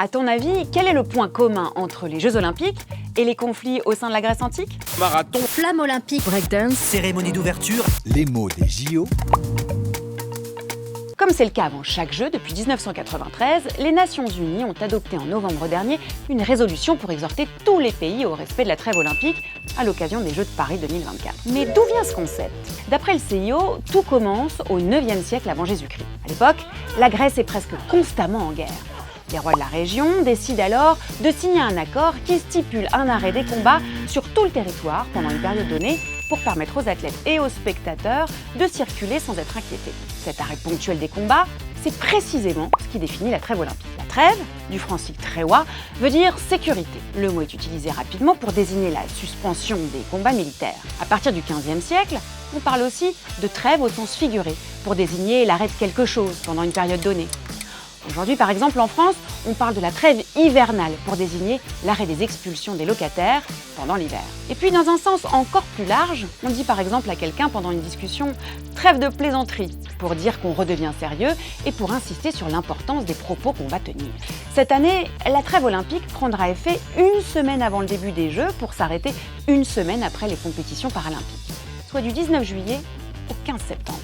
À ton avis, quel est le point commun entre les Jeux Olympiques et les conflits au sein de la Grèce antique? Marathon, Flamme olympique, breakdance, Cérémonie d'ouverture, les mots des JO. Comme c'est le cas avant chaque jeu depuis 1993, les Nations Unies ont adopté en novembre dernier une résolution pour exhorter tous les pays au respect de la trêve olympique à l'occasion des Jeux de Paris 2024. Mais d'où vient ce concept? D'après le CIO, tout commence au 9e siècle avant Jésus-Christ. À l'époque, la Grèce est presque constamment en guerre. Les rois de la région décident alors de signer un accord qui stipule un arrêt des combats sur tout le territoire pendant une période donnée pour permettre aux athlètes et aux spectateurs de circuler sans être inquiétés. Cet arrêt ponctuel des combats, c'est précisément ce qui définit la trêve olympique. La trêve, du francique trewa, veut dire sécurité. Le mot est utilisé rapidement pour désigner la suspension des combats militaires. À partir du XVe siècle, on parle aussi de trêve au sens figuré, pour désigner l'arrêt de quelque chose pendant une période donnée. Aujourd'hui, par exemple, en France, on parle de la trêve hivernale pour désigner l'arrêt des expulsions des locataires pendant l'hiver. Et puis, dans un sens encore plus large, on dit par exemple à quelqu'un pendant une discussion « trêve de plaisanterie » pour dire qu'on redevient sérieux et pour insister sur l'importance des propos qu'on va tenir. Cette année, la trêve olympique prendra effet une semaine avant le début des Jeux pour s'arrêter une semaine après les compétitions paralympiques, soit du 19 juillet au 15 septembre.